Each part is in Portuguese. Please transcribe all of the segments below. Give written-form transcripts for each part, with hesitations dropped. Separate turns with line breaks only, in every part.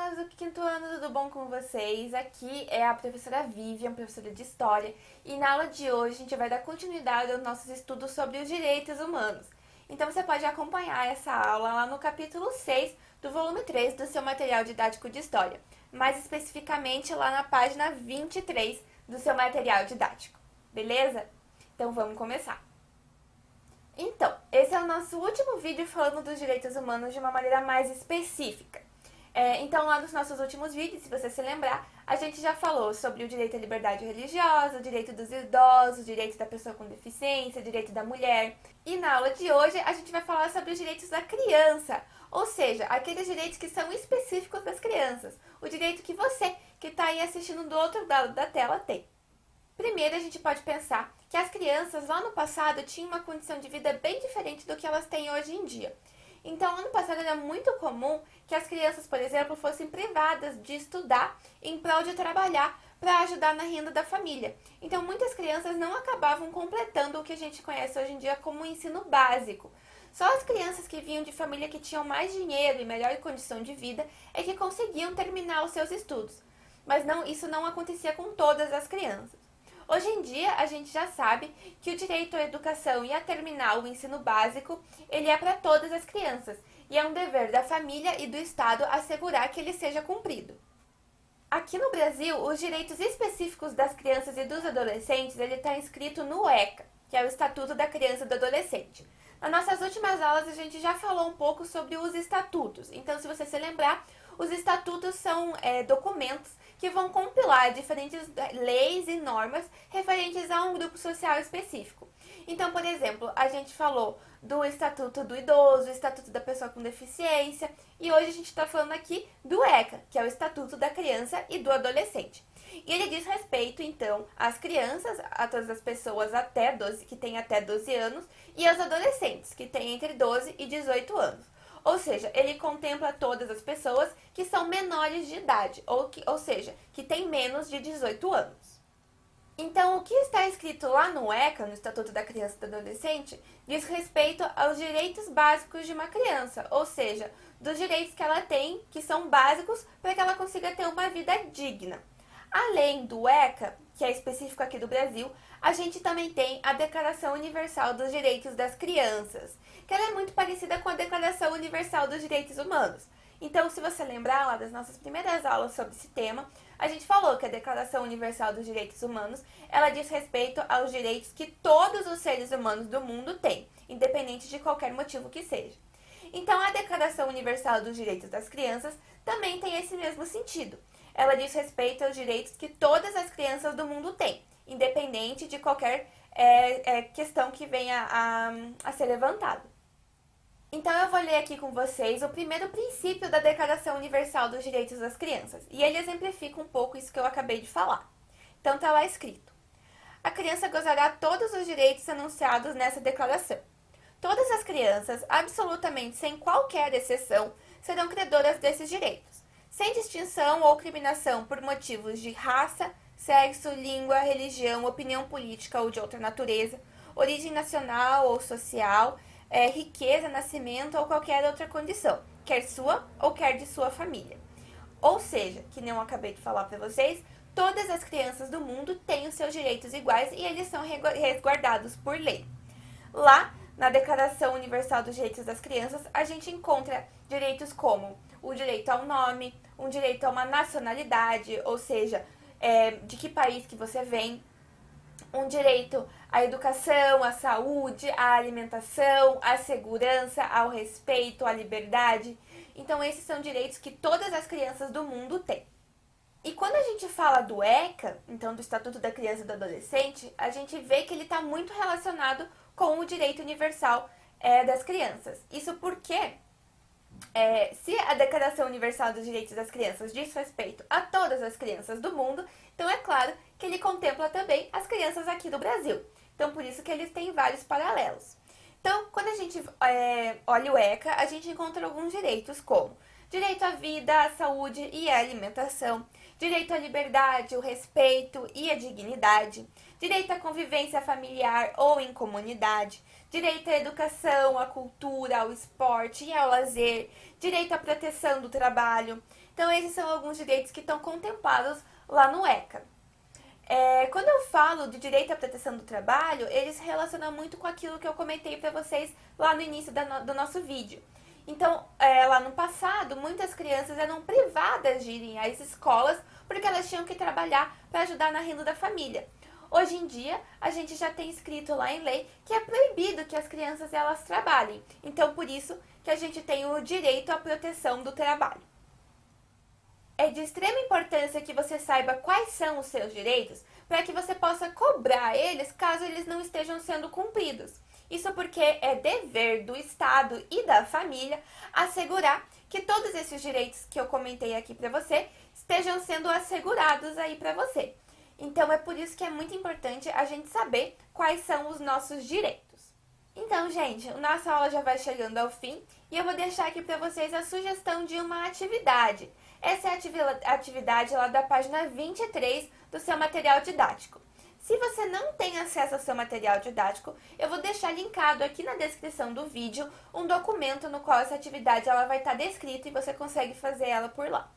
turmas do quinto ano, tudo bom com vocês? Aqui é a professora Vivian, professora de História, e na aula de hoje a gente vai dar continuidade aos nossos estudos sobre os direitos humanos. Então você pode acompanhar essa aula lá no capítulo 6 do volume 3 do seu material didático de História, mais especificamente lá na página 23 do seu material didático, beleza? Então vamos começar. Então, esse é o nosso último vídeo falando dos direitos humanos de uma maneira mais específica. Então, lá nos nossos últimos vídeos, se você se lembrar, a gente já falou sobre o direito à liberdade religiosa, o direito dos idosos, o direito da pessoa com deficiência, o direito da mulher. E na aula de hoje, a gente vai falar sobre os direitos da criança, ou seja, aqueles direitos que são específicos das crianças. O direito que você, que está aí assistindo do outro lado da tela, tem. Primeiro, a gente pode pensar que as crianças lá no passado tinham uma condição de vida bem diferente do que elas têm hoje em dia. Então, lá no passado era muito comum que as crianças, por exemplo, fossem privadas de estudar em prol de trabalhar para ajudar na renda da família. Então, muitas crianças não acabavam completando o que a gente conhece hoje em dia como ensino básico. Só as crianças que vinham de família que tinham mais dinheiro e melhor condição de vida é que conseguiam terminar os seus estudos. Mas isso não acontecia com todas as crianças. Hoje em dia, a gente já sabe que o direito à educação e a terminar o ensino básico, ele é para todas as crianças, e é um dever da família e do Estado assegurar que ele seja cumprido. Aqui no Brasil, os direitos específicos das crianças e dos adolescentes, ele está inscrito no ECA, que é o Estatuto da Criança e do Adolescente. Nas nossas últimas aulas, a gente já falou um pouco sobre os estatutos, então se você se lembrar, os estatutos são documentos que vão compilar diferentes leis e normas referentes a um grupo social específico. Então, por exemplo, a gente falou do Estatuto do Idoso, o Estatuto da Pessoa com Deficiência, e hoje a gente está falando aqui do ECA, que é o Estatuto da Criança e do Adolescente. E ele diz respeito, então, às crianças, a todas as pessoas que têm até 12 anos, e aos adolescentes, que têm entre 12 e 18 anos. Ou seja, ele contempla todas as pessoas que são menores de idade, ou seja, que têm menos de 18 anos. Então, o que está escrito lá no ECA, no Estatuto da Criança e do Adolescente, diz respeito aos direitos básicos de uma criança, ou seja, dos direitos que ela tem, que são básicos para que ela consiga ter uma vida digna. Além do ECA, que é específico aqui do Brasil, a gente também tem a Declaração Universal dos Direitos das Crianças, que ela é muito parecida com a Declaração Universal dos Direitos Humanos. Então, se você lembrar lá das nossas primeiras aulas sobre esse tema, a gente falou que a Declaração Universal dos Direitos Humanos, ela diz respeito aos direitos que todos os seres humanos do mundo têm, independente de qualquer motivo que seja. Então, a Declaração Universal dos Direitos das Crianças também tem esse mesmo sentido. Ela diz respeito aos direitos que todas as crianças do mundo têm, independente de qualquer questão que venha a ser levantada. Então, eu vou ler aqui com vocês o primeiro princípio da Declaração Universal dos Direitos das Crianças, e ele exemplifica um pouco isso que eu acabei de falar. Então, está lá escrito: a criança gozará todos os direitos anunciados nessa declaração. Todas as crianças, absolutamente sem qualquer exceção, serão credoras desses direitos, sem distinção ou criminação por motivos de raça, sexo, língua, religião, opinião política ou de outra natureza, origem nacional ou social, riqueza, nascimento ou qualquer outra condição, quer sua ou quer de sua família. Ou seja, que nem eu acabei de falar para vocês, todas as crianças do mundo têm os seus direitos iguais e eles são resguardados por lei. Lá, na Declaração Universal dos Direitos das Crianças, a gente encontra direitos como o direito ao nome, um direito a uma nacionalidade, ou seja, de que país que você vem, um direito à educação, à saúde, à alimentação, à segurança, ao respeito, à liberdade. Então, esses são direitos que todas as crianças do mundo têm. E quando a gente fala do ECA, então do Estatuto da Criança e do Adolescente, a gente vê que ele está muito relacionado com o direito universal das crianças. Isso porque se a Declaração Universal dos Direitos das Crianças diz respeito a todas as crianças do mundo, então é claro que ele contempla também as crianças aqui do Brasil. Então, por isso que eles têm vários paralelos. Então, quando a gente olha o ECA, a gente encontra alguns direitos como direito à vida, à saúde e à alimentação, direito à liberdade, o respeito e a dignidade, direito à convivência familiar ou em comunidade, direito à educação, à cultura, ao esporte e ao lazer, direito à proteção do trabalho. Então, esses são alguns direitos que estão contemplados lá no ECA. Quando eu falo de direito à proteção do trabalho, eles se relacionam muito com aquilo que eu comentei para vocês lá no início do nosso vídeo. Então, lá no passado, muitas crianças eram privadas de irem às escolas porque elas tinham que trabalhar para ajudar na renda da família. Hoje em dia, a gente já tem escrito lá em lei que é proibido que as crianças elas trabalhem. Então, por isso que a gente tem o direito à proteção do trabalho. É de extrema importância que você saiba quais são os seus direitos para que você possa cobrar eles caso eles não estejam sendo cumpridos. Isso porque é dever do Estado e da família assegurar que todos esses direitos que eu comentei aqui para você estejam sendo assegurados aí para você. Então é por isso que é muito importante a gente saber quais são os nossos direitos. Então, gente, nossa aula já vai chegando ao fim e eu vou deixar aqui para vocês a sugestão de uma atividade. Essa é a atividade lá da página 23 do seu material didático. Se você não tem acesso ao seu material didático, eu vou deixar linkado aqui na descrição do vídeo um documento no qual essa atividade ela vai estar descrita e você consegue fazer ela por lá.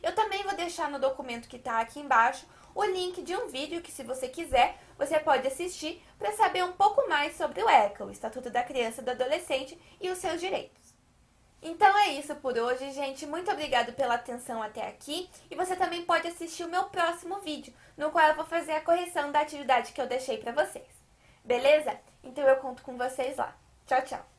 Eu também vou deixar no documento que está aqui embaixo o link de um vídeo que, se você quiser, você pode assistir para saber um pouco mais sobre o ECA, o Estatuto da Criança e do Adolescente e os seus direitos. Então é isso por hoje, gente. Muito obrigada pela atenção até aqui. E você também pode assistir o meu próximo vídeo, no qual eu vou fazer a correção da atividade que eu deixei para vocês. Beleza? Então eu conto com vocês lá. Tchau, tchau!